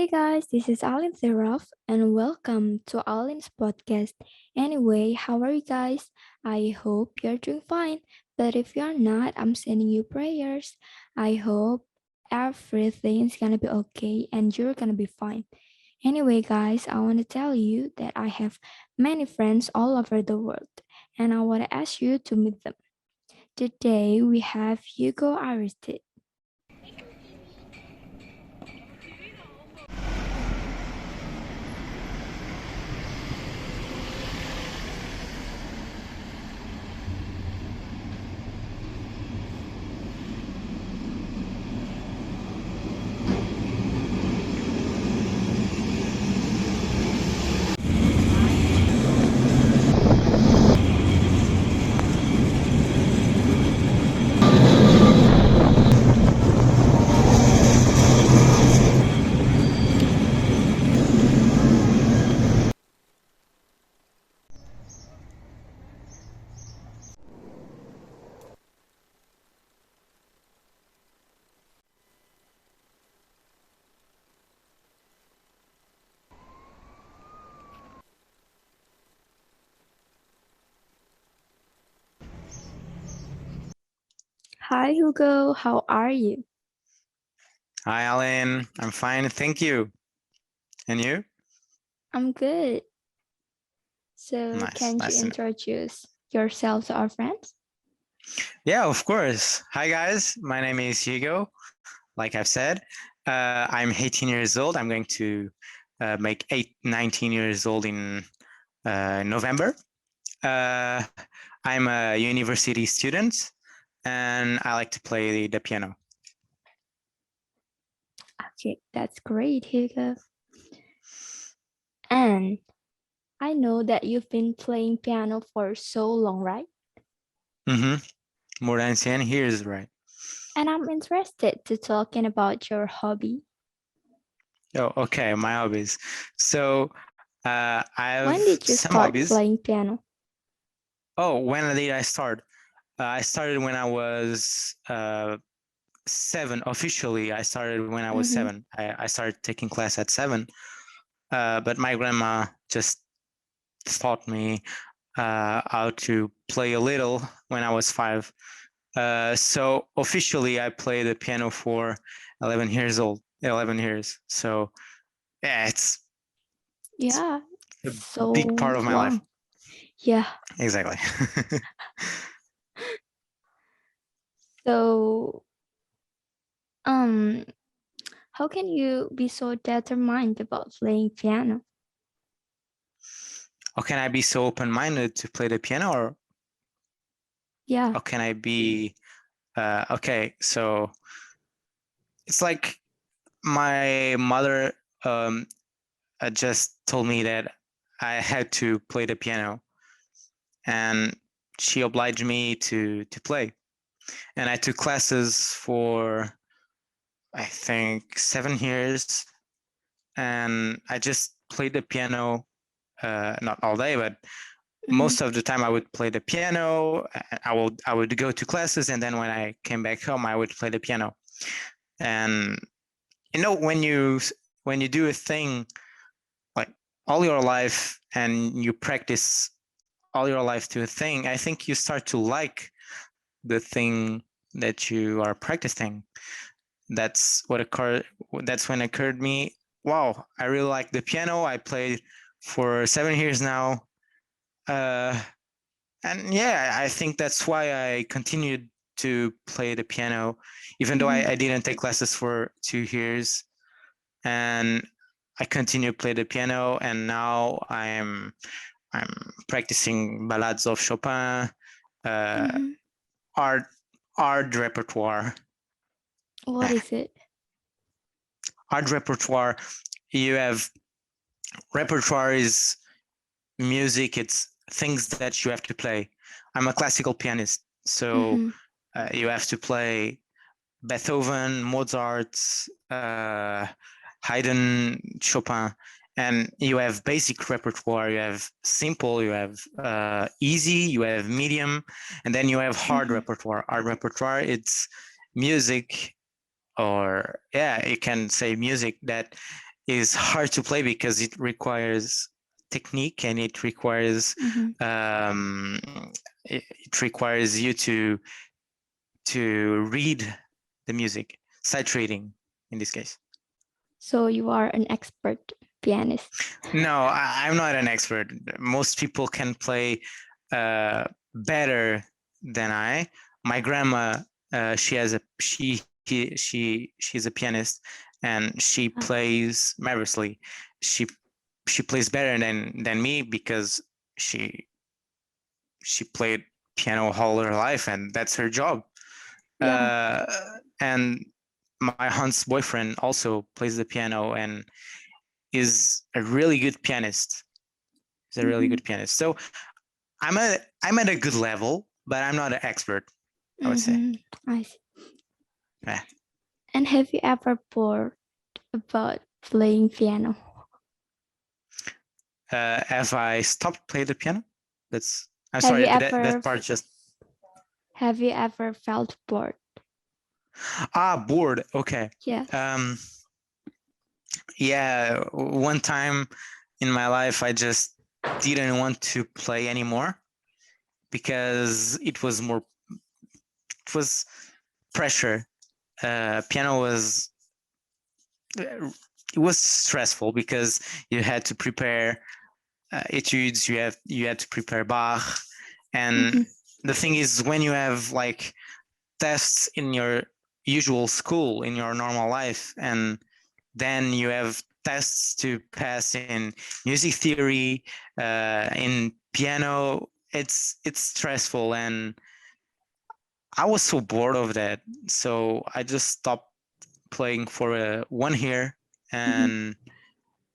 Hey guys, this is Alin and welcome to Alin's podcast. Anyway, how are you guys? I hope you're doing fine, but if you're not, I'm sending you prayers. I hope everything's gonna be okay and you're gonna be fine. Anyway, guys, I want to tell you that I have many friends all over the world, and I want to ask you to meet them. Today we have Hugo Aristides. Hi Hugo, how are you? Hi, Alin. I'm fine, thank you. And you? I'm good. So, Nice, can you nice to know. introduce yourself to our friends? Yeah, of course. Hi, guys. My name is Hugo. Like I've said, I'm 18 years old. I'm going to make 19 years old in November. Uh, I'm a university student, and I like to play the piano. Okay, that's great, Hugo. And I know that you've been playing piano for so long, right? More than 10 years, right? And I'm interested to talking about your hobby. Oh, okay. My hobbies. So I have When did you some start hobbies. playing piano? Oh, when did I start? I started when I was 7. Officially, I started when I was 7. I started taking class at 7, but my grandma just taught me how to play a little when I was 5. So officially, I played the piano for 11 years old. 11 years. So yeah, it's Yeah, a so big part of my life. long. Yeah. Exactly. So, um, how can you be so determined about playing piano? How can I be so open-minded to play the piano, or Yeah. how can I be okay? So it's like my mother just told me that I had to play the piano, and she obliged me to play. And I took classes for, I think, 7 years, and I just played the piano, not all day, but most of the time I would play the piano. I would go to classes, and then when I came back home, I would play the piano. And when you do a thing like all your life, and you practice all your life to a thing, I think you start to like the thing that you are practicing. That's what occurred. That's when it occurred to me, wow, I really like the piano. I played for 7 years now. Uh, and yeah, I think that's why I continued to play the piano, even though I didn't take classes for 2 years. And I continue to play the piano, and now I'm practicing ballades of Chopin, art art repertoire. What is it? Art repertoire. You have repertoire is music. It's things that you have to play. I'm a classical pianist, so you have to play Beethoven, Mozart, Haydn, Chopin, and you have basic repertoire. You have simple, you have easy, you have medium, and then you have hard repertoire. Hard repertoire, it's music, or yeah, you can say music that is hard to play because it requires technique, and it requires it requires you to read the music, sight reading in this case. So you are an expert pianist. No, I'm not an expert. Most people can play better than I. My grandma, she's a pianist, and she plays marvelously. She plays better than me because she played piano all her life, and that's her job. Yeah. And my aunt's boyfriend also plays the piano and is a really good pianist. He's a really good pianist. So I'm at a good level, but I'm not an expert, I would say. I see. Yeah. And have you ever bored about playing piano? Have I stopped playing the piano? I'm Have sorry, you that part just. Have you ever felt bored? Bored. Okay. Yes. Yeah, one time in my life, I just didn't want to play anymore because it was pressure. Piano was it was stressful because you had to prepare etudes, you had to prepare Bach, and the thing is, when you have like tests in your usual school, in your normal life, and then you have tests to pass in music theory, in piano, it's stressful, and I was so bored of that, so I just stopped playing for 1 year, and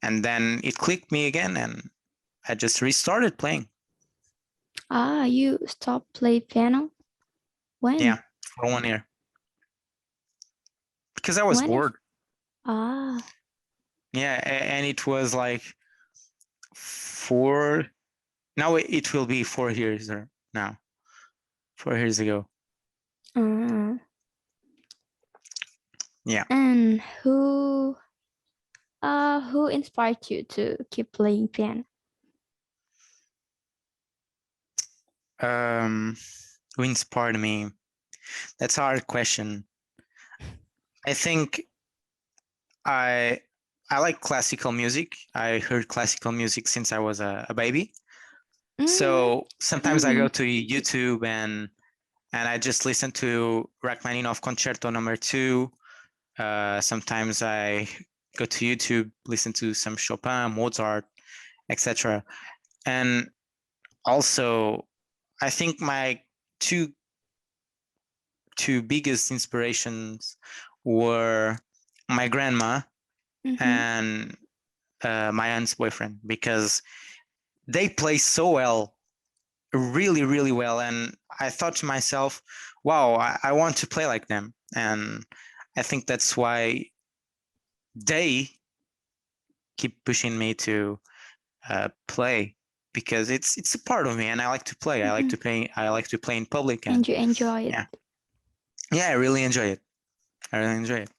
then it clicked me again, and I just restarted playing. You stopped playing piano? When? Yeah, for 1 year. Because I was bored. Yeah, and it was like now it will be 4 years now. 4 years ago. Yeah. And who inspired you to keep playing piano? Who inspired me? That's a hard question. I think I like classical music. I heard classical music since I was a baby. So sometimes I go to YouTube and I just listen to Rachmaninoff Concerto No. 2. Sometimes I go to YouTube, listen to some Chopin, Mozart, etc. And also, I think my two biggest inspirations were my grandma and my aunt's boyfriend, because they play so well, really, really well. And I thought to myself, wow, I want to play like them. And I think that's why they keep pushing me to play, because it's a part of me, and I like to play. I like to play. I like to play in public, and you enjoy it. Yeah, I really enjoy it. I really enjoy it.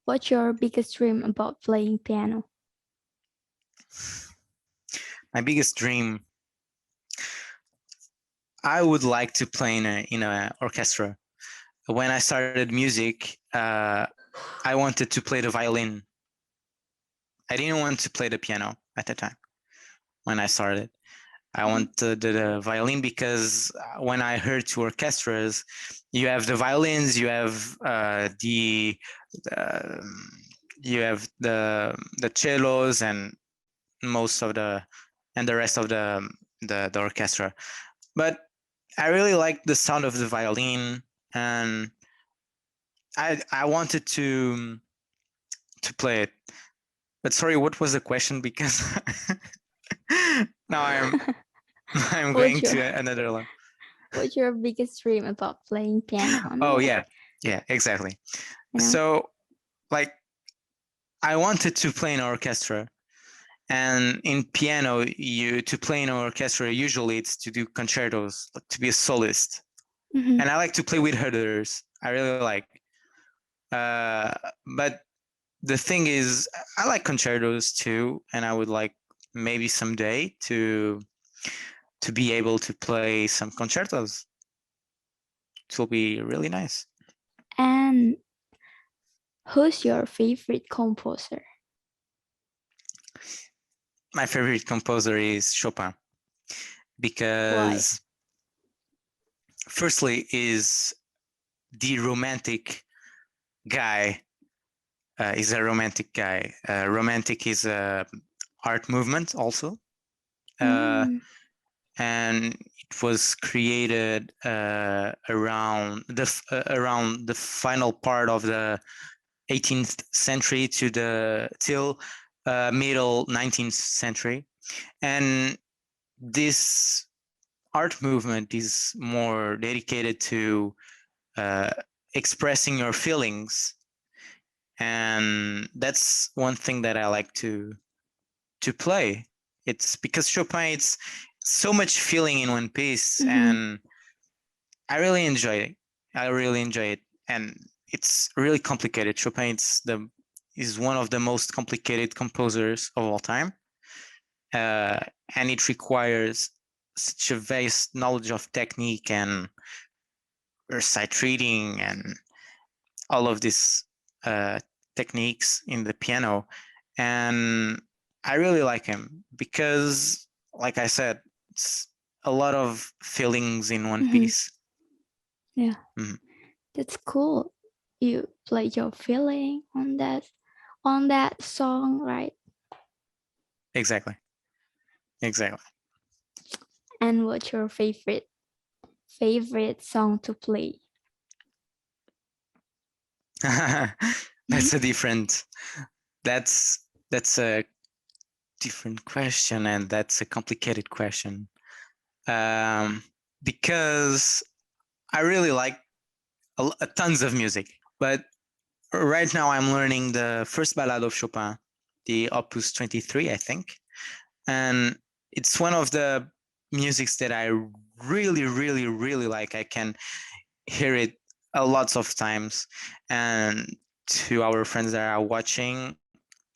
What's your biggest dream about playing piano? My biggest dream, I would like to play in a orchestra. When I started music, I wanted to play the violin. I didn't want to play the piano at the time when I started. I wanted the violin because when I heard to orchestras, you have the violins, uh, you have the cellos and most of the rest of the orchestra. But I really like the sound of the violin, and I wanted to play it. But sorry, what was the question? Because now I'm what's going your to another one. what's your biggest dream about playing piano and Oh why? yeah, exactly. You know? So like I wanted to play in an orchestra, and in piano, you to play in an orchestra usually it's to do concertos, like to be a soloist. Mm-hmm. And I like to play with others. I really like. Uh, but the thing is, I like concertos too, and I would like maybe someday to be able to play some concertos. It will be really nice. And who's your favorite composer? My favorite composer is Chopin Why? because firstly is the romantic guy. Is a romantic guy. Romantic is a art movement also, uh, Mm, and it was created around the final part of the 18th century to the till middle 19th century, and this art movement is more dedicated to uh, expressing your feelings, and that's one thing that I like to play. It's because Chopin, it's so much feeling in one piece, mm-hmm. and I really enjoy it. I really enjoy it, and it's really complicated. Chopin is one of the most complicated composers of all time, uh, and it requires such a vast knowledge of technique and sight reading and all of these uh, techniques in the piano. And I really like him because, like I said, it's a lot of feelings in one Mm-hmm. piece. Yeah, Mhm. that's cool. You play your feeling on that song, right? Exactly. Exactly. And what's your favorite song to play? that's a different. That's a different question, and that's a complicated question. Um, because I really like tons of music, but right now I'm learning the first ballad of Chopin, the Opus 23, I think, and it's one of the musics that I really, really, really like. I can hear it a lots of times, and to our friends that are watching,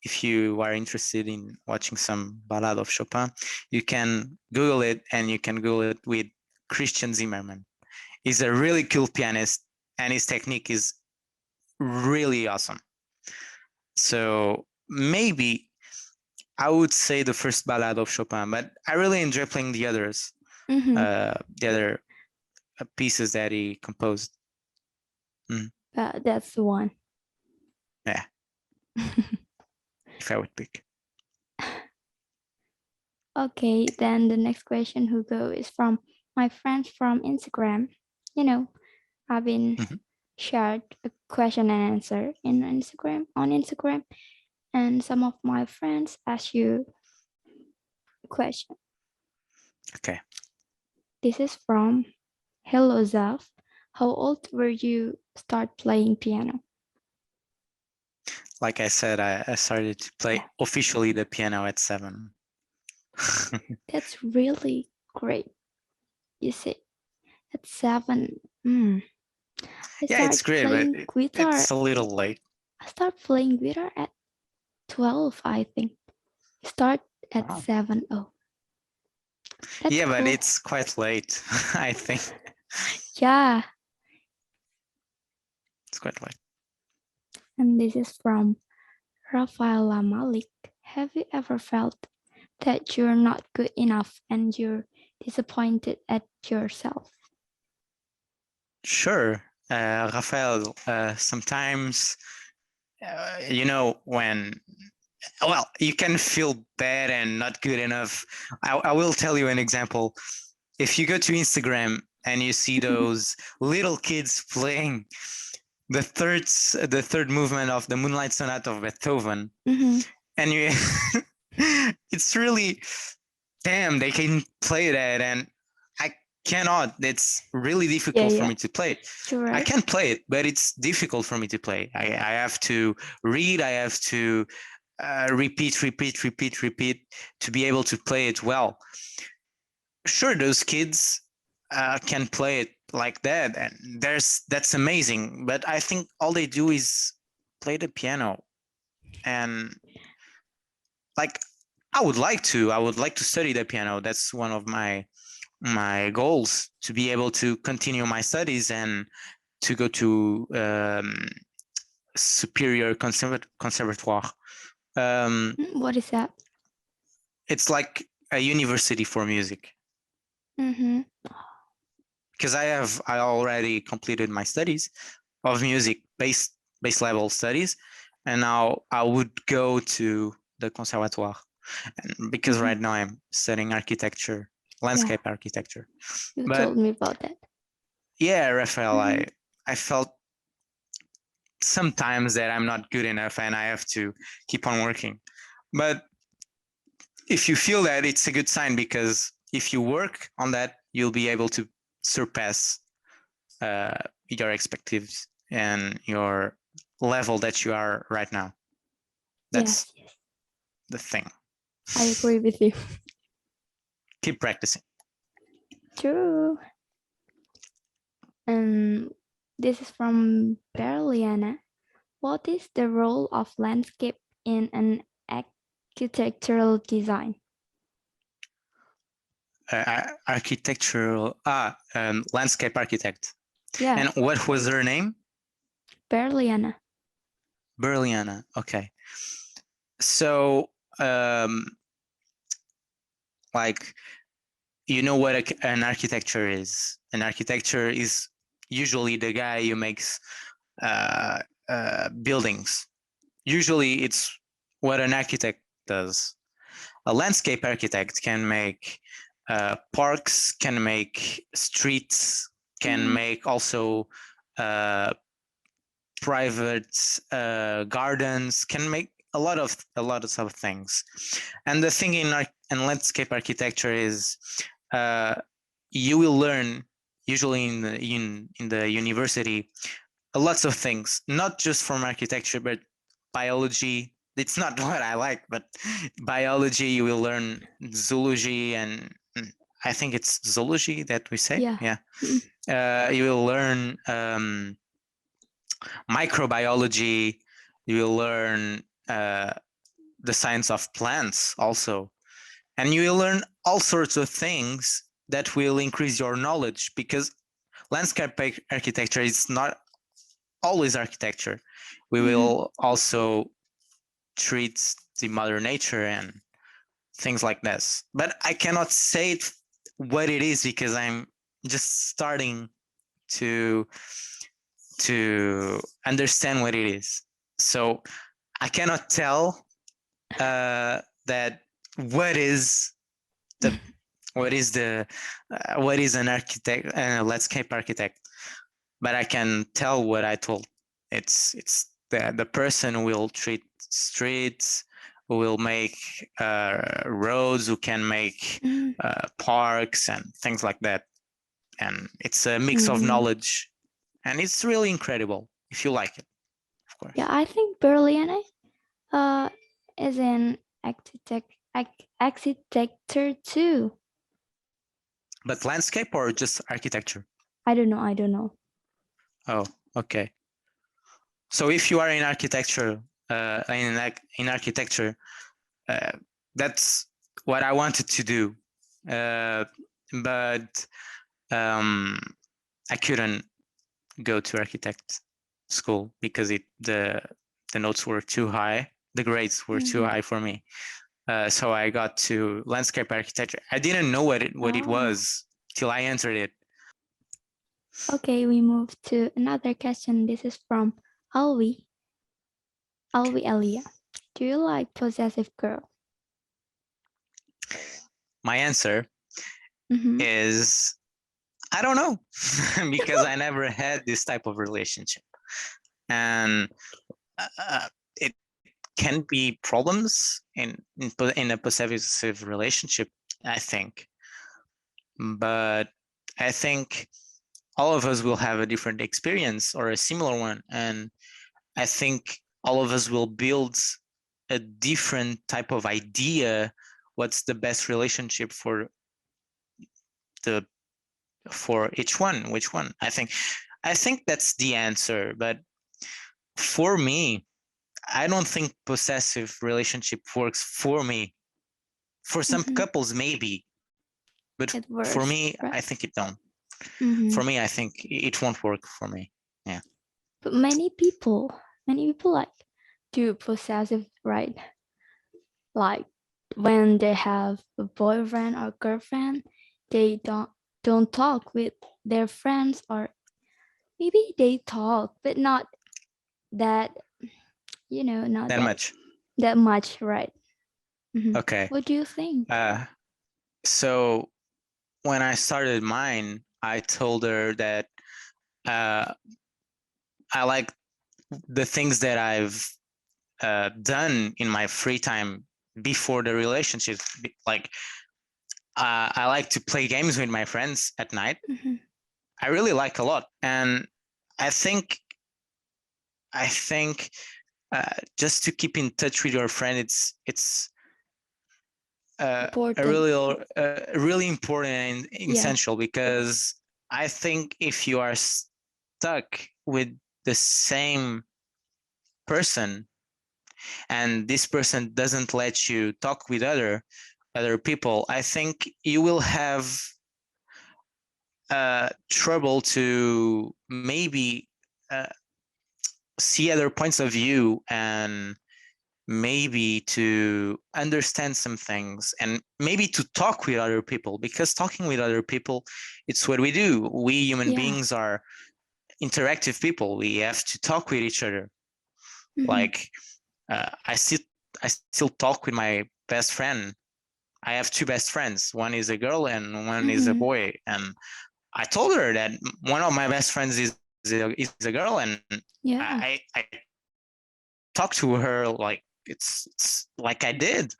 if you are interested in watching some ballad of Chopin, you can Google it, and you can Google it with Christian Zimmerman. He's a really cool pianist, and his technique is really awesome. So maybe I would say the first ballad of Chopin, but I really enjoy playing Mm-hmm. the other pieces that he composed. Mm, That's the one. yeah, if I would pick. Okay, then the next question, Hugo, is from my friends from Instagram. You know, I've been Mhm. shared a question and answer in Instagram on Instagram, and some of my friends ask you a question. Okay. This is from Hello Zaf. How old were you start playing piano? Like I said, I started to Yeah, play officially the piano at 7. that's really great. You say at 7. I Yeah, it's started great, but playing guitar it's a little late. I start playing guitar at 12, I think. Start at Wow. 7. Oh, that's Yeah, but cool. it's quite late. I think Yeah, it's quite late. and this is from Rafaela Malik. Have you ever felt that you're not good enough and you're disappointed at yourself? Sure, Rafael. Sometimes, when you can feel bad and not good enough. I will tell you an example. If you go to Instagram and you see those little kids playing the third movement of the Moonlight Sonata of Beethoven, Mm-hmm. and you, it's really damn they can play that, and I cannot. It's really difficult for me to play it. You're I right. can play it, but it's difficult for me to play. I have to read. I have to repeat to be able to play it well. Sure, those kids can play it like that, and that's amazing. But I think all they do is play the piano, and like I would like to study the piano. That's one of my goals, to be able to continue my studies and to go to superior conservatoire. What is that? It's like a university for music, Mm-hmm. because I already completed my studies of music, base level studies, and now I would go to the conservatoire, and because Mm-hmm. right now I'm studying architecture, Yeah, landscape architecture. you But told me about that. yeah, Raphael, Mm-hmm. I felt sometimes that I'm not good enough and I have to keep on working. But if you feel that, it's a good sign, because if you work on that, you'll be able to surpass your expectations and your level that you are right now. That's Yes, yes, the thing. I agree with you. Keep practicing. True. And this is from Berliana. What is the role of landscape in an architectural design? Architectural, landscape architect. Yeah, And what was her name? Berliana. Berliana. Okay. So, like, you know what an architecture is? An architecture is usually the guy who makes uh, buildings. Usually, it's what an architect does. A landscape architect can make parks, can make streets, can Mm, make also uh, private gardens, can make a lot of things. And the thing in landscape architecture is you will learn, usually in the university, lots of things, not just from architecture, but biology. It's not what I like, but biology, you will learn zoology, and I think it's zoology that we say. yeah. Yeah. Mm, You will learn microbiology. You will learn uh, the science of plants also, and you will learn all sorts of things that will increase your knowledge, because landscape architecture is not always architecture. We mhm. will also treat the mother nature and things like this. But I cannot say what it is, because I'm just starting to understand what it is. So I cannot tell that what is the what is an architect, landscape architect. But I can tell what I told. It's the person who will treat streets, who will make roads, who can make Mm, parks and things like that. And it's a mix of mm. knowledge, and it's really incredible if you like it, of Yeah, course. I think Berliana uh is an architecture too. But landscape or just architecture? I don't know. I don't know. Oh, okay. So if you are in architecture, in architecture, that's what I wanted to do, but I couldn't go to architect school because the notes were too high, the grades were too high for me. So I got to landscape architecture. I didn't know what it was till I entered it. Okay, we move to another question. This is from Alwi. Alwi Elia. Do you like possessive girl? My answer is I don't know because I never had this type of relationship, and it can be problems in a possessive relationship, I think. But I think all of us will have a different experience or a similar one, and I think all of us will build a different type of idea what's the best relationship for each one, which one. I think that's the answer. But for me, I don't think possessive relationship works for me. For some couples maybe, but for me, right? I think it don't. For me, I think it won't work for me. Yeah. But many people like do possessive, right? Like when they have a boyfriend or girlfriend, they don't talk with their friends, or maybe they talk, but not that, not that much, right? Okay. What do you think? So when I started mine, I told her that I like the things that I've done in my free time before the relationship. Like I like to play games with my friends at night. I really like a lot, and I think just to keep in touch with your friend, it's a really important and essential, because I think if you are stuck with the same person and this person doesn't let you talk with other people, I think you will have trouble to maybe see other points of view, and maybe to understand some things, and maybe to talk with other people, because talking with other people, it's what we do. We human beings are interactive people. We have to talk with each other. Like I still talk with my best friend. I have two best friends. One is a girl and one is a boy. And I told her that one of my best friends is a girl, and I talk to her like it's like I did.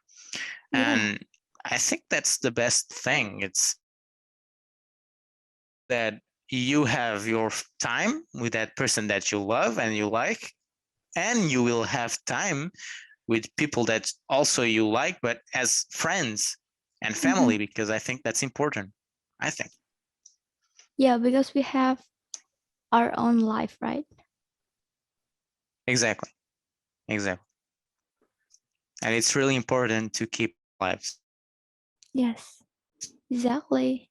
And I think that's the best thing. It's that you have your time with that person that you love and you like, and you will have time with people that also you like, but as friends and family, because I think that's important. I think. Yeah, because we have our own life, right? Exactly. And it's really important to keep lives. Yes, exactly.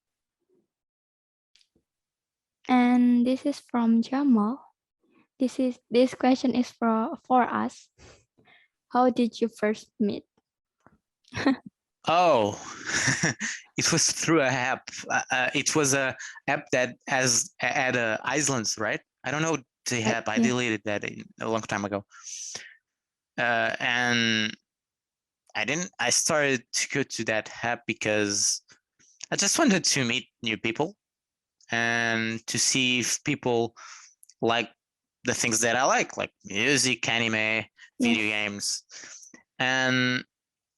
And this is from Jamal. This question is for us. How did you first meet? Oh, it was through a app. It was a app that has at Iceland, right? I don't know the app. I deleted that a long time ago. And I started to go to that app because I just wanted to meet new people and to see if people like the things that I like music, anime, video games. And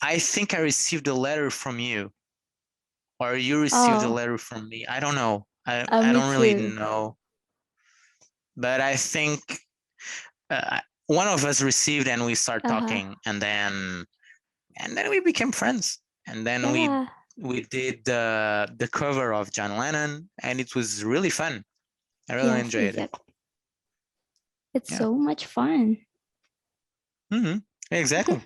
I think I received a letter from you, or you received a letter from me. I don't know. I don't really know. But I think one of us received, and we start talking, and then we became friends. And then we did the cover of John Lennon, and it was really fun. I really enjoyed it. It's Yeah. so much fun. Exactly.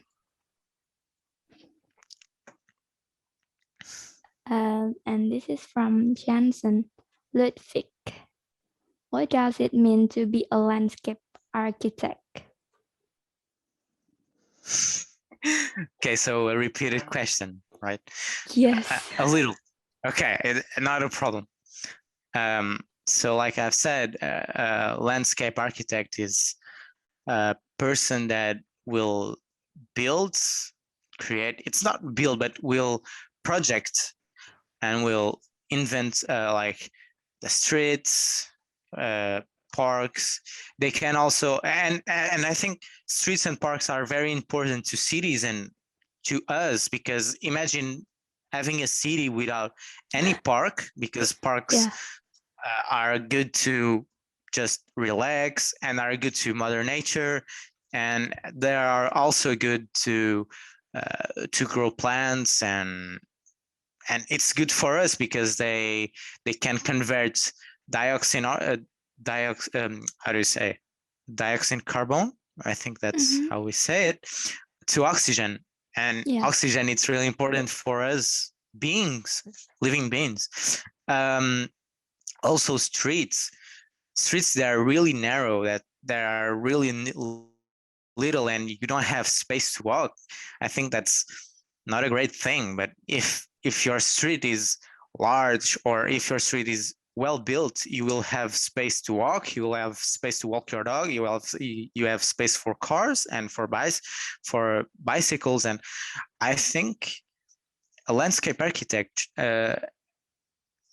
And this is from Jansen Ludwig. What does it mean to be a landscape architect? Okay, so a repeated question, right? Yes. A little. Okay, not a problem. So like I've said, landscape architect is a person that will build, create, it's not build, but will project and will invent like the streets, uh, parks. They can also, and I think streets and parks are very important to cities and to us, because imagine having a city without any park, because parks Yeah. are good to just relax and are good to mother nature, and they are also good to grow plants, and it's good for us because they can convert dioxin how do you say dioxin carbon, I think that's Mm-hmm. how we say it, to oxygen. And Yeah. oxygen, it's really important for us beings, living beings. um, Also streets that are really narrow, that are really little, and you don't have space to walk. I think that's not a great thing. But if your street is large, or if your street is well built, you will have space to walk, you will have space to walk your dog, you have space for cars and for bicycles. And I think a landscape architect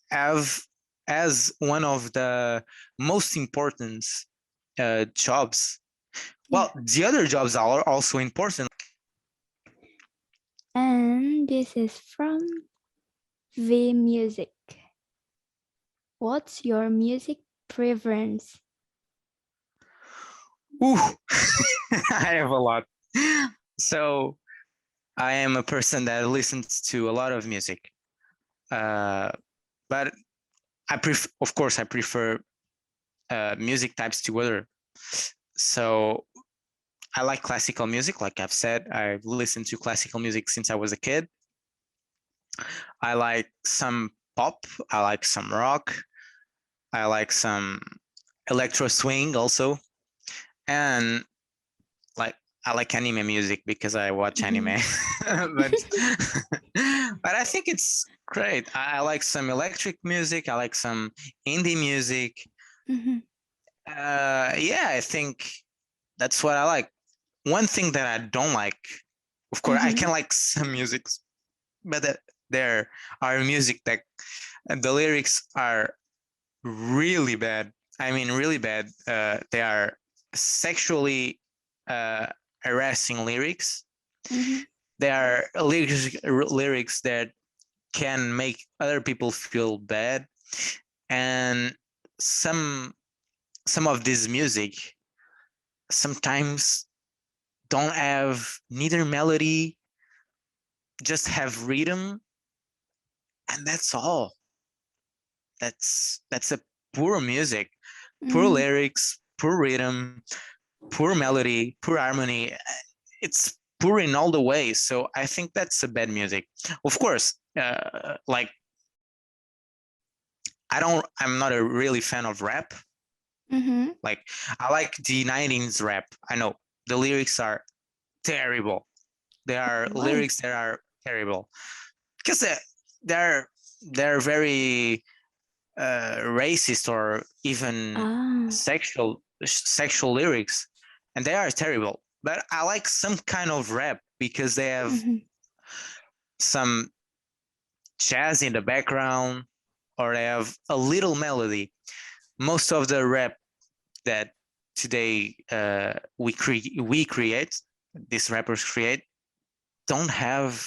have as one of the most important jobs. Yeah. Well, the other jobs are also important. And this is from V Music. What's your music preference? Ooh, I have a lot. So I am a person that listens to a lot of music, but of course, I prefer music types to other. So I like classical music, like I've said. I've listened to classical music since I was a kid. I like some pop. I like some rock. I like some electro swing also, and like I like anime music because I watch Mm-hmm. anime. but but I think it's great. I like some electric music. I like some indie music. Mm-hmm. Yeah, I think that's what I like. One thing that I don't like, of course, I Mm-hmm. can like some music, but there are music that the lyrics are really bad. I mean, really bad. They are sexually uh, harassing lyrics. Mm-hmm. They are lyrics that can make other people feel bad, and some some of this music sometimes don't have neither melody, just have rhythm, and that's all. That's a poor music, poor Mm-hmm. lyrics, poor rhythm, poor melody, poor harmony. It's poor in all the ways. So I think that's a bad music. Of course, like I'm not a really fan of rap. Mm-hmm. Like I like the 90s rap. I know the lyrics are terrible. There are Why? lyrics that are terrible because they're they're very racist or even Ah. sexual lyrics, and they are terrible. But I like some kind of rap because they have Mm-hmm. some jazz in the background, or they have a little melody. Most of the rap that today we create, these rappers create, don't have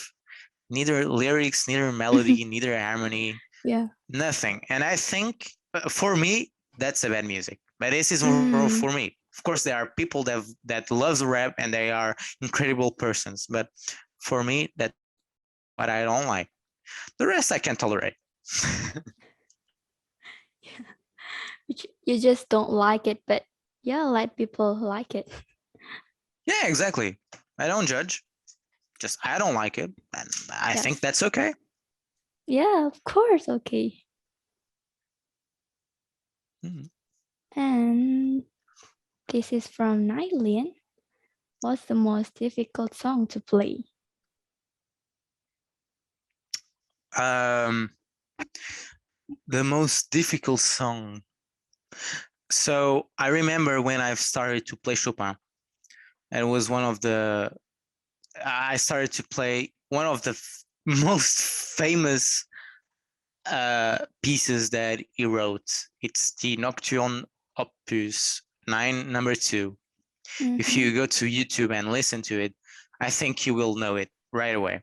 neither lyrics, neither melody, neither harmony, Yeah. nothing. And I think for me, that's a bad music. But this is Mm. for me. Of course, there are people that loves rap and they are incredible persons. But for me, that's what I don't like. The rest I can tolerate. You just don't like it, but Yeah, let people like it. Yeah, exactly. I don't judge. Just I don't like it, and I think Yes. that's okay. Yeah, of course. Okay. Mhm. And this is from Nylin. What's the most difficult song to play? Um, the most difficult song. So I remember when I started to play Chopin, and it was one of the I started to play one of the most famous pieces that he wrote. It's the Nocturne Opus 9, number 2. If Mm-hmm. you go to YouTube and listen to it, I think you will know it right away.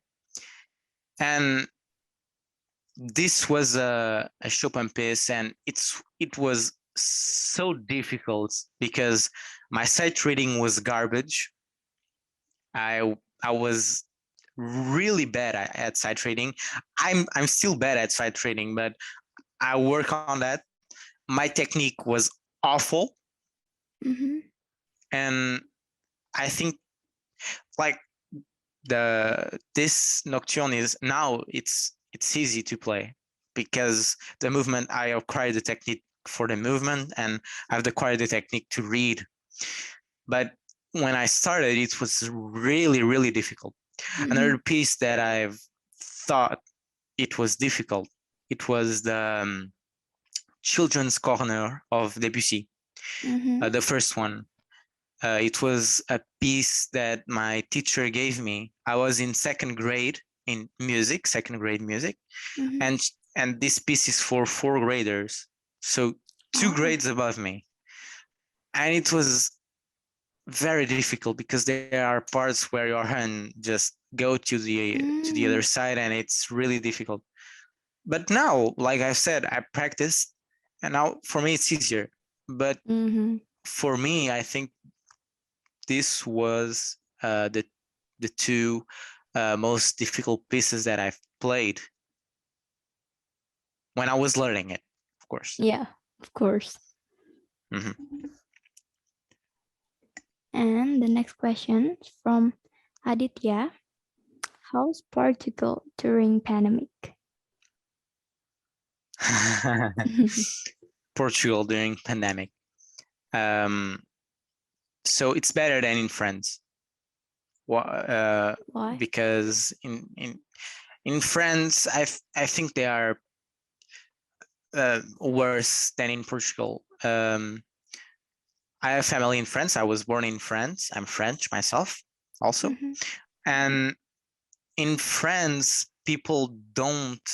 And this was a Chopin piece, and it was so difficult because my sight reading was garbage. I was really bad at sight reading. I'm still bad at sight reading, but I work on that. My technique was awful, Mm-hmm. and I think like the this nocturne is now it's easy to play because the movement I acquired the technique for the movement and I've acquired the technique to read. But when I started, it was really difficult. Mm-hmm. Another piece that I've thought it was difficult. It was the Children's Corner of Debussy, Mm-hmm. the first one. It was a piece that my teacher gave me. I was in second grade in music, second grade music, Mm-hmm. and and this piece is for fourth graders, so two Oh. grades above me, and it was very difficult because there are parts where your hand just go to the other Mm-hmm. side, and it's really difficult. But now, like I said, I practiced, and now for me it's easier. But Mm-hmm. for me, I think this was the two most difficult pieces that I've played when I was learning it, of course. Yeah, of course. Hmm. And the next question is from Aditya. How's Portugal during pandemic? Portugal during pandemic. Um, so it's better than in France. Uh, Why? because in France, I think they are worse than in Portugal. I have family in France. I was born in France. I'm French myself, also. Mm-hmm. And in France, people don't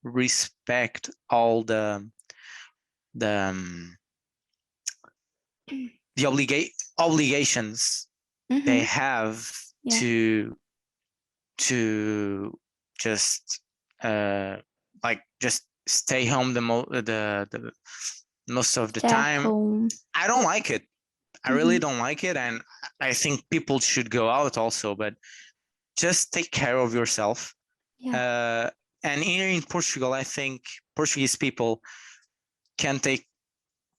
respect all the the obligations they Mm-hmm. have Yeah. to to just uh just stay home the most of the Stay at time. home. I don't like it. I really Mm-hmm. don't like it, and I think people should go out also, but just take care of yourself. Yeah. Uh, and here in Portugal, I think Portuguese people can take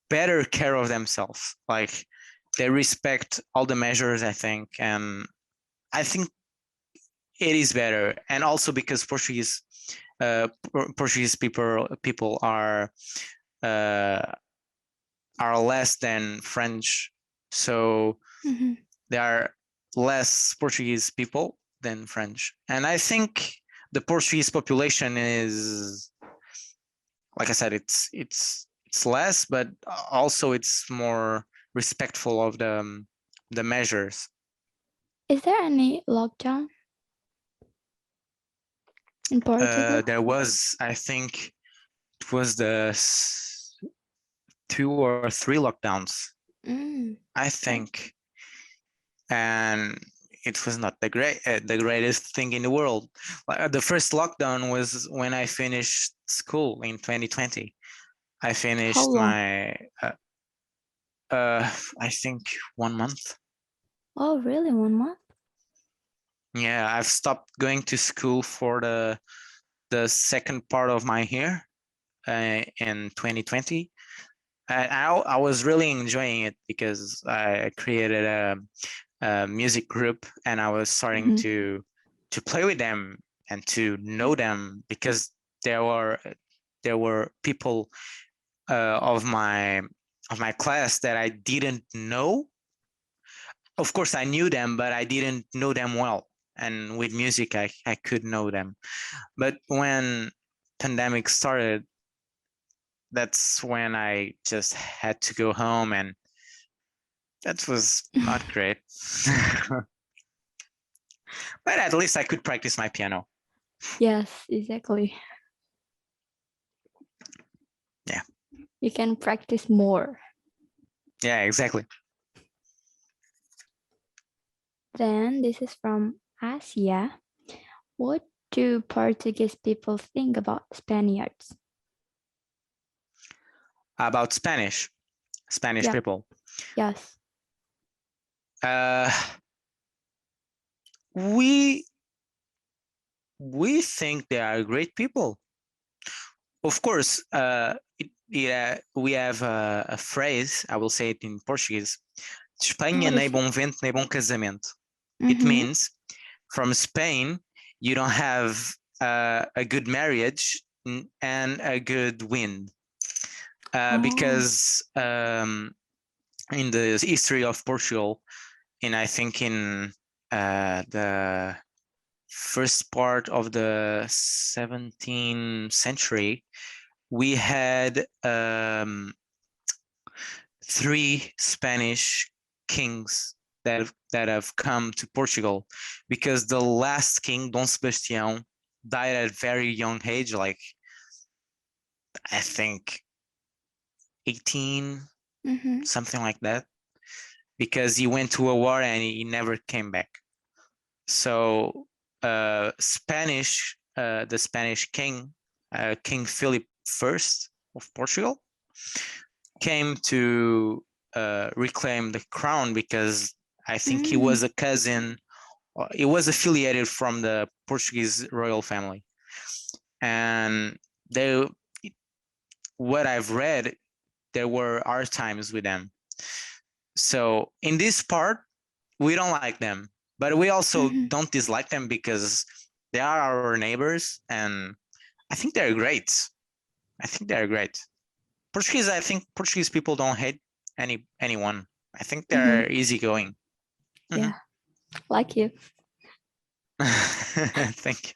better care of themselves. Like they respect all the measures, I think, and I think it is better. And also because Portuguese people uh, are less than French, so Mm-hmm. there are less Portuguese people than French. And I think the Portuguese population is, like I said, it's less, but also it's more respectful of the measures. Is there any lockdown in Portugal? There was, I think, it was the 2 or 3 lockdowns, Mm. I think, and it was not the greatest thing in the world. The first lockdown was when I finished school in 2020. I How finished long? my uh I think 1 month. Oh, really? 1 month? Yeah, I've stopped going to school for the second part of my year in 2020. I was really enjoying it because I created a music group, and I was starting Mhm. to play with them and to know them, because there were people of my class that I didn't know. Of course, I knew them, but I didn't know them well. And with music, I could know them. But when pandemic started, that's when I just had to go home, and that was not great. But at least I could practice my piano. Yes, exactly. Yeah, You can practice more. yeah, exactly. Then this is from Asia. What do Portuguese people think about Spaniards? About Spanish Yeah, people. yes. Uh, we we think they are great people. Of course, we have a phrase. I will say it in Portuguese. De Espanha What nem is it? bom vento nem bom casamento. It Mm-hmm. means from Spain you don't have a good marriage and a good wind, Oh. because in the history of Portugal, in I think in the first part of the 17th century, we had three Spanish kings that have come to Portugal, because the last king, Dom Sebastião, died at a very young age, like I think 18, Mm-hmm. something like that, because he went to a war and he never came back. So the Spanish king, King Philip I of Portugal, came to reclaim the crown, because I think he Mm. was a cousin. He was affiliated from the Portuguese royal family, and they, what I've read, there were hard times with them. So in this part, we don't like them, but we also Mm-hmm. don't dislike them, because they are our neighbors, and I think they're great. I think they're great. I think Portuguese people don't hate anyone. I think Mm-hmm. they're easygoing. Yeah, like you. Thank you.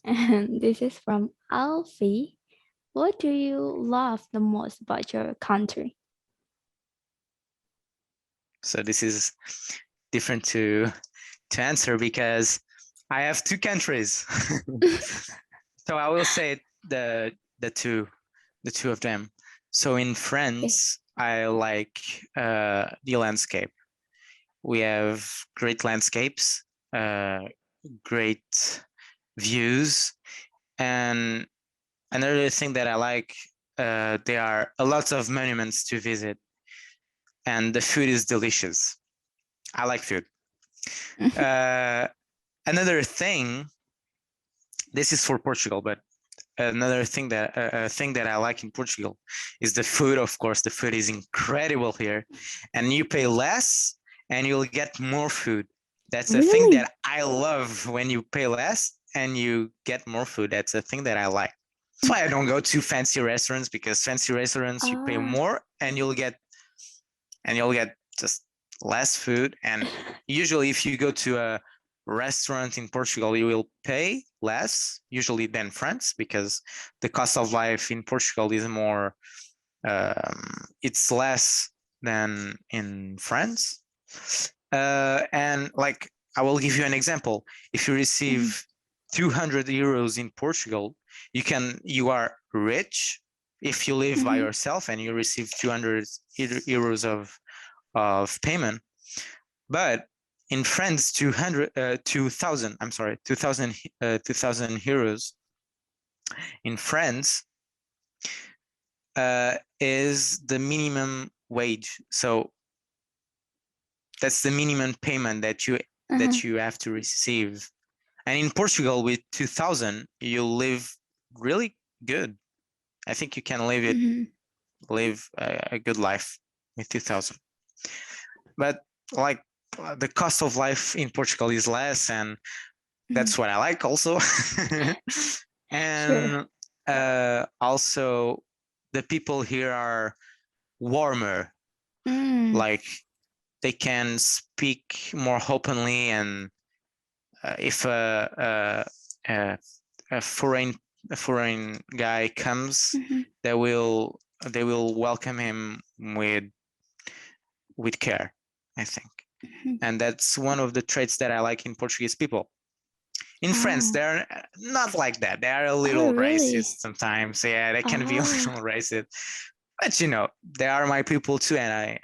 And this is from Alfie. What do you love the most about your country? So this is different to answer, because I have two countries. So I will say the two the two of them. So in Okay. France, I like the landscape. We have great landscapes, uh, great views, and another thing that I like, there are a lot of monuments to visit, and the food is delicious. I like food. Uh, Another thing, this is for Portugal, but another thing that I like in Portugal is the food. Of course, the food is incredible here, and you pay less and you'll get more food. That's a thing Really? that I love, when you pay less and you get more food. That's a thing that I like. That's why I don't go to fancy restaurants, because fancy restaurants you pay Ah. more and you'll get just less food. And usually, if you go to a restaurant in Portugal, you will pay less usually than France, because the cost of life in Portugal is more, it's less than in France. And like, I will give you an example. If you Mhm. receive 200 euros in Portugal, you are rich if you live by Mhm. yourself and you receive 200 euros of payment. But in France, 2000, I'm sorry, 2000 euros in France is the minimum wage. So that's the minimum payment Uh-huh. that you have to receive. And in Portugal, with 2000, you live really good. I think you can live a good life with 2,000. But like the cost of life in Portugal is less, and that's what I like also. And also the people here are warmer. Like they can speak more openly, and if a foreign guy comes, they will welcome him with care, I think. And that's one of the traits that I like in Portuguese people. In France, they're not like that. They are a little racist sometimes. Yeah, they can be a little racist. But they are my people too, and I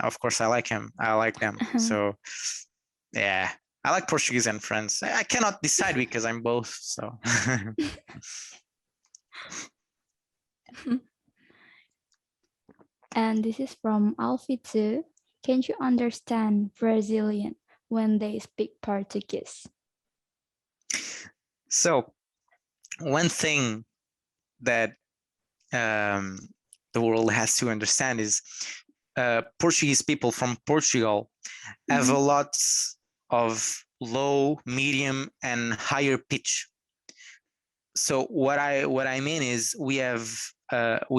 of course I like him. I like them. So yeah, I like Portuguese and French. I cannot decide because I'm both. So. And this is from Alfie too. Can you understand Brazilian when they speak Portuguese? So one thing that the world has to understand is Portuguese people from Portugal have a lot of low, medium, and higher pitch. So what I mean is we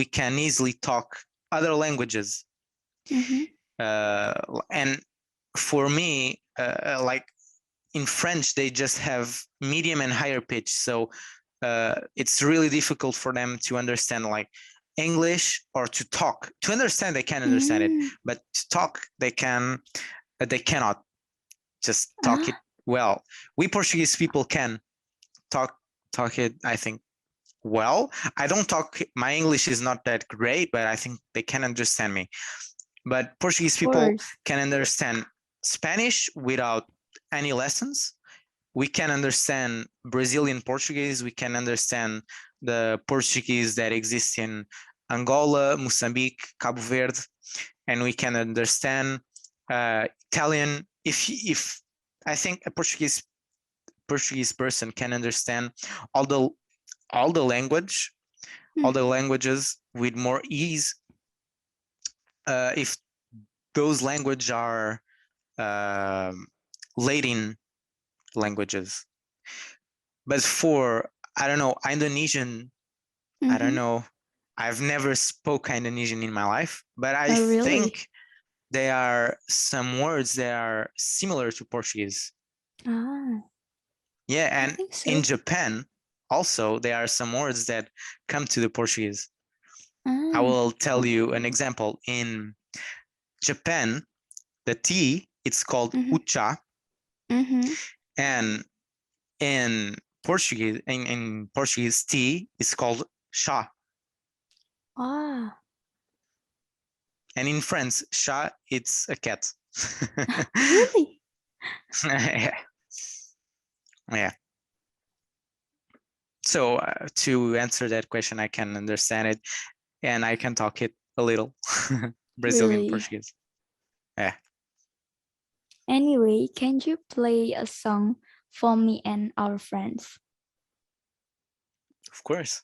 can easily talk other languages, and for me, like in French, they just have medium and higher pitch. So it's really difficult for them to understand like English, or to talk. To understand, they can understand it, but to talk, they cannot just talk it well. We Portuguese people can talk it, I think, well. I don't talk, my English is not that great, but I think they can understand me. But Portuguese people can understand Spanish without any lessons. We can understand Brazilian Portuguese. We can understand the Portuguese that exists in Angola, Mozambique, Cabo Verde, and we can understand Italian. If I think a Portuguese person can understand all the languages with more ease, if those languages are Latin languages. But for, I don't know, Indonesian, I don't know, I've never spoke Indonesian in my life, but I think there are some words that are similar to Portuguese. Yeah, and in Japan also there are some words that come to the Portuguese. I will tell you an example. In Japan, the tea, it's called ucha, and in Portuguese, tea is called chá. And in France, chat, it's a cat. Really? Yeah. Yeah. So to answer that question, I can understand it, and I can talk it a little. Brazilian Portuguese. Yeah. Anyway, can you play a song for me and our friends? Of course.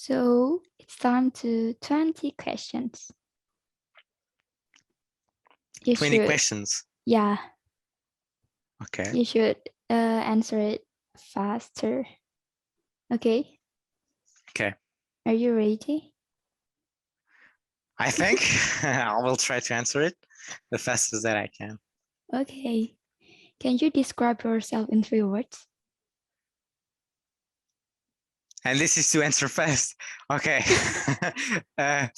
So it's time to 20 questions. You 20 should, questions. yeah, Okay. you should answer it faster. Okay, Okay. are you ready? I think I will try to answer it the fastest that I can. Okay, can you describe yourself in 3 words? And this is to answer fast. Okay. uh,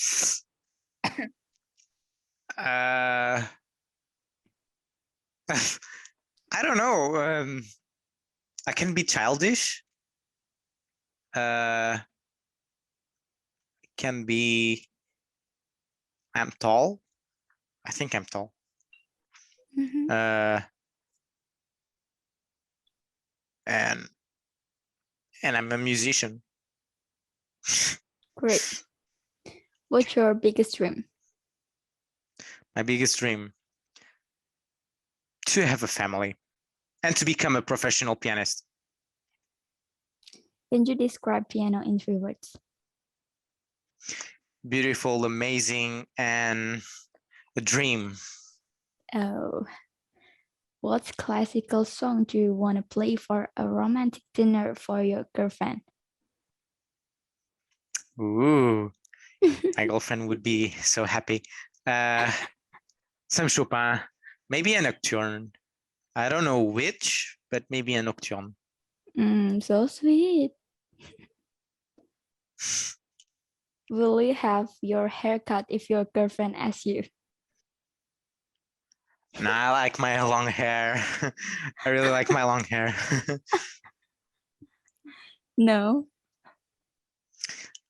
uh, I don't know. I can be childish. Can be. I'm tall. I think I'm tall. Mhm. And I'm a musician. Great. What's your biggest dream? My biggest dream to have a family and to become a professional pianist. Can you describe piano in 3 words? Beautiful, amazing, and a dream. Oh, what classical song do you want to play for a romantic dinner for your girlfriend? Ooh, my girlfriend would be so happy. Some Chopin, maybe a nocturne. I don't know which, but maybe a nocturne. So sweet. Will you have your haircut if your girlfriend asks you? Nah, I like my long hair. I really like my long hair. No.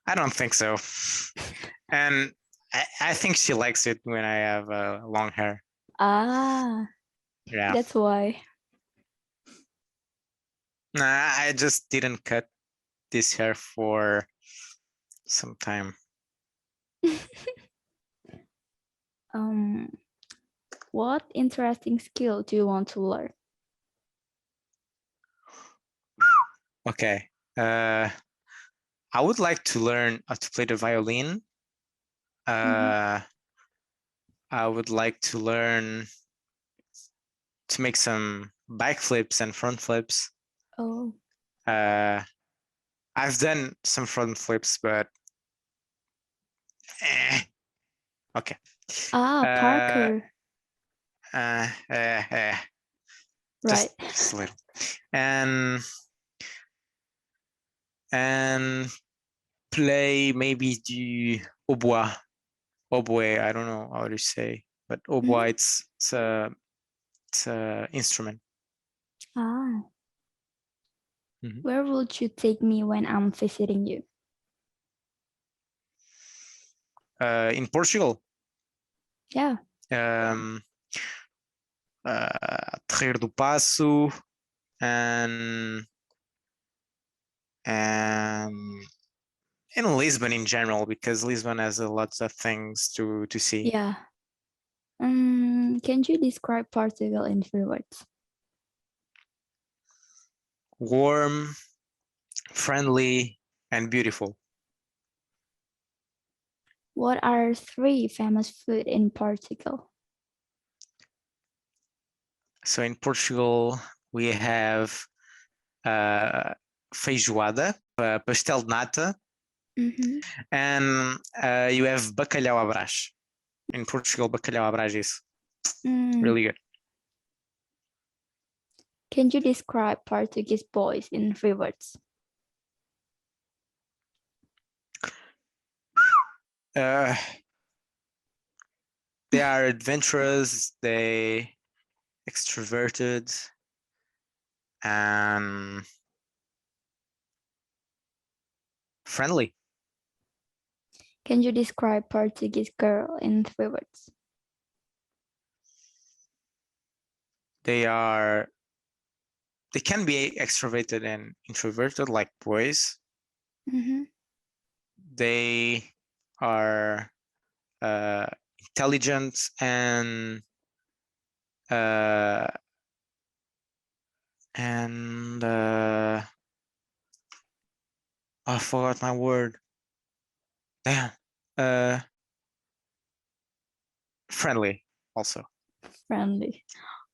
I don't think so. And I think she likes it when I have long hair. Ah, Yeah. that's why. Nah, I just didn't cut this hair for some time. um, what interesting skill do you want to learn? Okay. I would like to learn how to play the violin. I would like to learn to make some back flips and front flips. Oh. I've done some front flips, but okay. Ah, Parker. Uh, uh, uh, Right. just a little. And and play maybe the hautbois. Oboe, I don't know how to say, but hautbois, it's a instrument. Ah, Mhm. where would you take me when I'm visiting you? In Portugal, Yeah. um, Terreiro do Passo, and and in Lisbon in general, because Lisbon has a lots of things to see. Yeah. Can you describe Portugal in 3 words? Warm, friendly, and beautiful. What are 3 famous food in Portugal? So in Portugal, we have feijoada, pastel de nata, and you have bacalhau à Brás. In Portugal, bacalhau à Brás is really good. Can you describe Portuguese boys in 3 words? Uh, they are adventurous, they extroverted, and friendly. Can you describe Portuguese girl in 3 words? They can be extroverted and introverted like boys. They are intelligent uh, and I forgot my word. Damn. Friendly also. Friendly.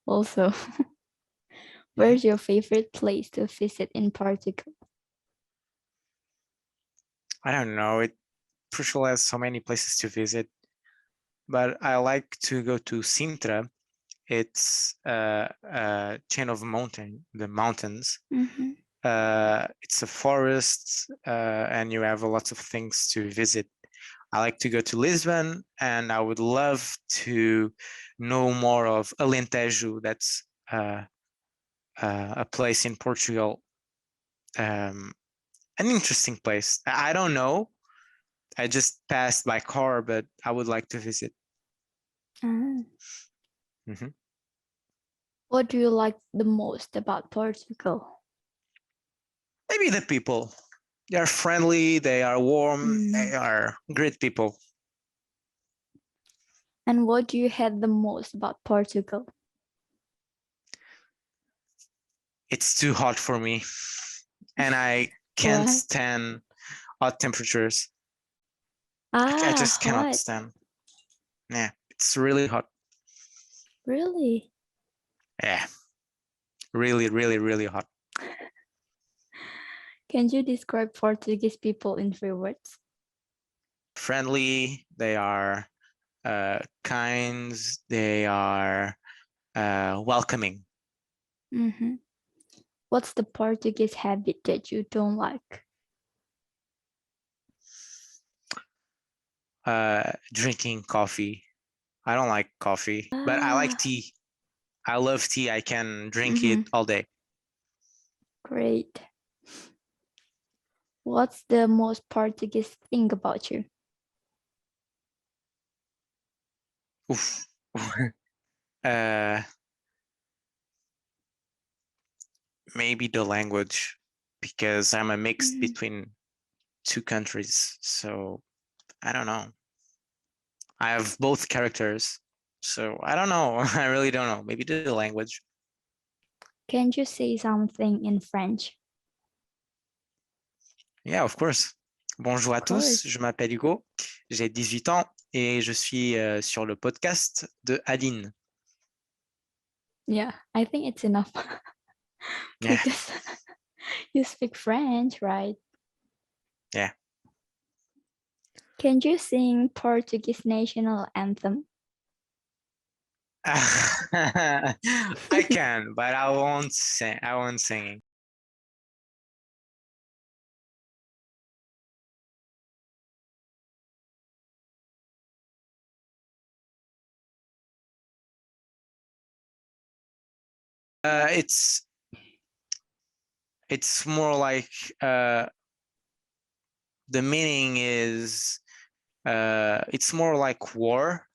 Also, Mhm. where's your favorite place to visit in Portugal? I don't know. Portugal has so many places to visit, but I like to go to Sintra. It's a chain of the mountains. Mm-hmm. It's a forest, and you have lots of things to visit. I like to go to Lisbon, and I would love to know more of Alentejo. That's a place in Portugal, um, an interesting place. I don't know. I just passed by car, but I would like to visit. Ah. Mhm. What do you like the most about Portugal? Maybe the people. They are friendly. They are warm. They Mm. are great people. And what do you hate the most about Portugal? It's too hot for me, and I can't Why? stand hot temperatures. I Ah, just cannot hot. stand. Yeah, it's really hot. Really? Yeah, really, really, really hot. Can you describe Portuguese people in 3 words? Friendly. They are kind. They are welcoming. Mm-hmm. What's the Portuguese habit that you don't like? Drinking coffee. I don't like coffee, but I like Ah, tea. I love tea. I can drink it mm-hmm. all day. Great. What's the most Portuguese thing about you? Oof. uh, Maybe the language, because I'm a mix Mm. between two countries. So I don't know. I have both characters. So I don't know. I really don't know. Maybe the language. Can you say something in French? Yeah, of course. Bonjour à Of tous, course. je m'appelle Hugo, j'ai 18 ans et je suis sur le podcast de Alin. Yeah, I think it's enough Yeah, because you speak French, right? yeah. Can you sing Portuguese national anthem? I can, but I won't sing. I won't sing. Uh, it's it's more like the meaning is it's more like war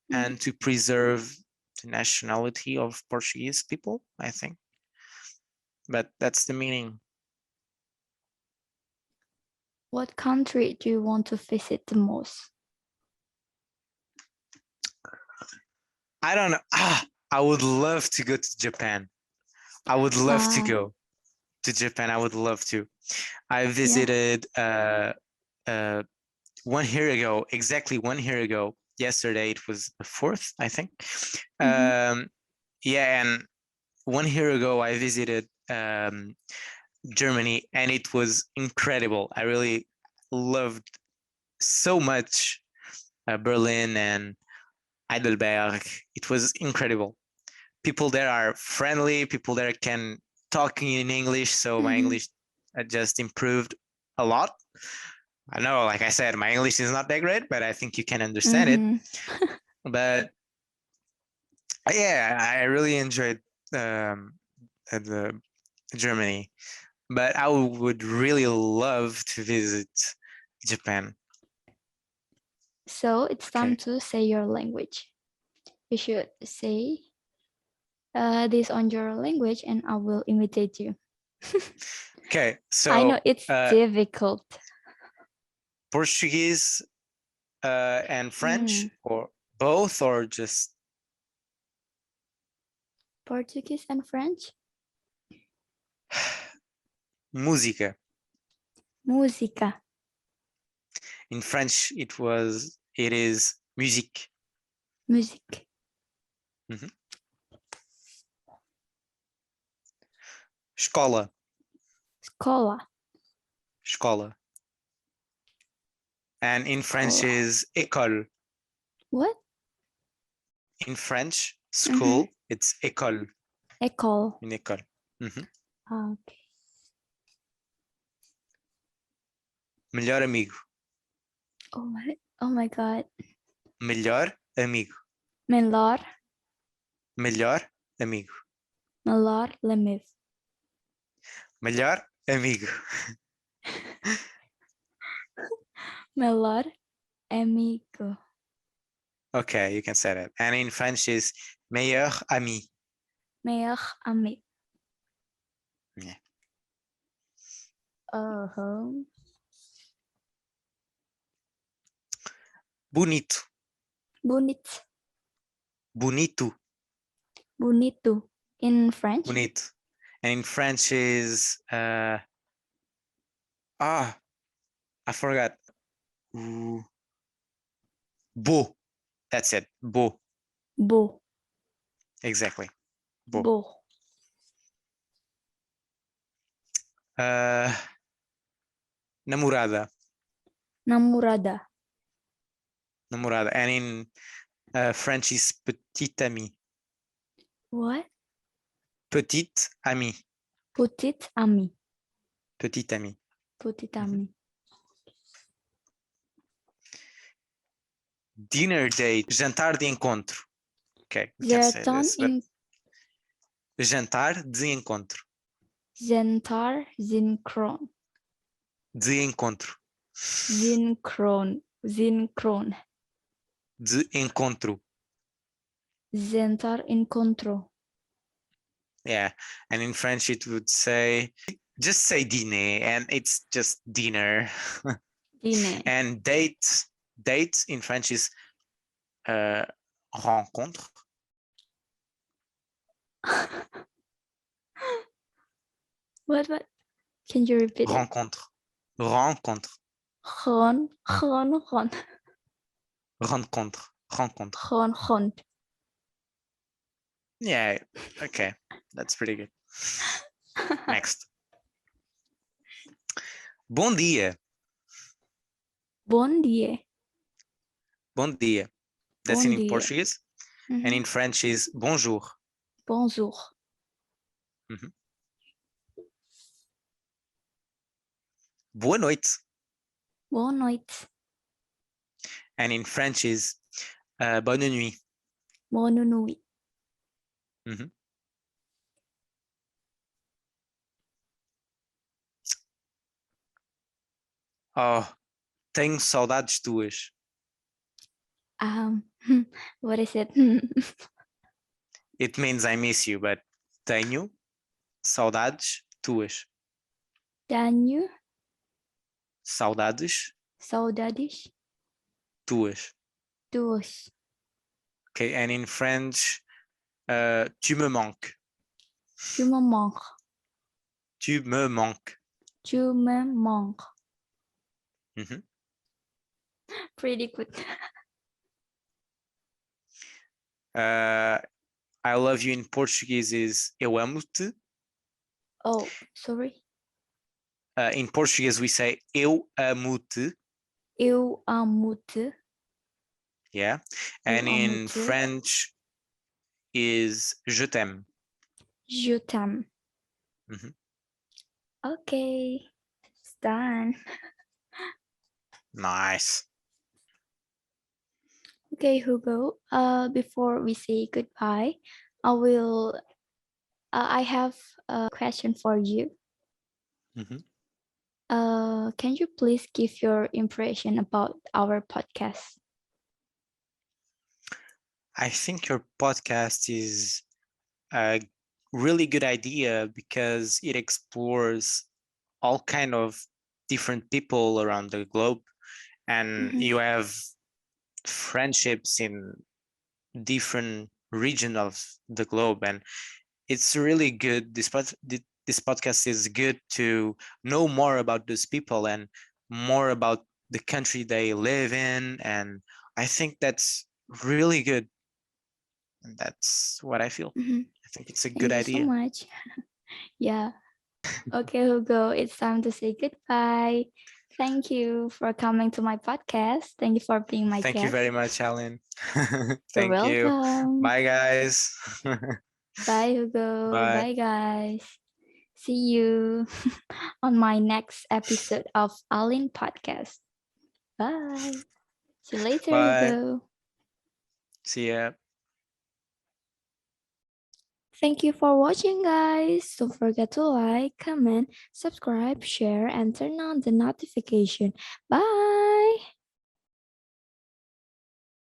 Mm. and to preserve the nationality of Portuguese people, I think. But that's the meaning. What country do you want to visit the most? I don't know. I would love to go to Japan. I would love to Ah, go to Japan. I would love to. I yeah. visited 1 year ago, exactly 1 year ago. Yesterday it was the 4th, I think. Mm-hmm. Yeah, and 1 year ago I visited Germany, and it was incredible. I really loved so much Berlin and Heidelberg. It was incredible. People there are friendly. People there can talk in English, so my Mm-hmm. English just improved a lot. I know, like I said, my English is not that great, but I think you can understand it. Mm-hmm. But yeah, I really enjoyed um, the Germany. But I would really love to visit Japan. So it's time Okay. to say your language. You should say this on your language and I will imitate you. Okay. I So know it's difficult. Portuguese and French, Mm. or both, or just Portuguese and French? música. Música. In French, it is musique. Music. Escola. Escola. Escola. And in French Escola. is école. What? In French, school, it's école. École. In école. Okay. Melhor amigo. Oh my God. Melhor amigo. Melhor. Melhor amigo. Melhor amigo. Melhor amigo. Melhor amigo. Okay, you can say that. And in French is meilleur ami. Meilleur ami. Yeah. Bonito. Bonito. Bonito. Bonito. In French? Bonito. And in French is I forgot. Beau. That's it. Beau. Beau. Exactly. Beau. Beau. Namorada. Namorada. Namorada. And in French is petite amie. What? Petite amie. Petite amie. Petite amie. Petite amie. Dinner date. Jantar de encontro. Okay, we can say this. But jantar de encontro. Jantar synchron. De encontro. Synchron. Synchron. De encontro. Jantar encontro. Yeah, and in French it would say, just say dîner, and it's just dinner. Dîner. And date in French is rencontre. What? Can you repeat rencontre. It? Rencontre. Rencontre. Yeah, okay. That's pretty good. Next. Bom dia. Bom dia. Bom dia. That's Bom in dia. Portuguese. And in French is bonjour. Bonjour. Boa noite. Boa noite. And in French is bonne nuit. Bonne nuit. Oh, tenho saudades tuas. What is it? It means I miss you, but tenho saudades tuas. Tenho Saudades saudades tuas. tuas. Okay, and in French, tu me manques. Tu me manques. Tu me manques. Tu me manques. Pretty good. I love you in Portuguese is eu amo-te. Oh, sorry. In Portuguese we say eu amo-te. Eu amo-te. Yeah. And in French is je t'aime. Je t'aime. Okay, it's done. Nice. Okay, Hugo. Before we say goodbye, I have a question for you. Can you please give your impression about our podcast? I think your podcast is a really good idea because it explores all kind of different people around the globe, and you have friendships in different regions of the globe, and it's really good. This podcast is good to know more about those people and more about the country they live in, and I think that's really good, and that's what I feel. Mhm. I think it's a good Thank you so idea. much. Yeah. Okay, Hugo, it's time to say goodbye. Thank you for coming to my podcast. Thank you for being my Thank you very guest. much, Alan. You're Thank you. welcome. Bye, guys. Bye, Hugo. Bye. Bye, guys. See you on my next episode of Alin Podcast. Bye. See you later, Bye. Hugo. See ya. Thank you for watching, guys. Don't forget to like, comment, subscribe, share, and turn on the notification. Bye.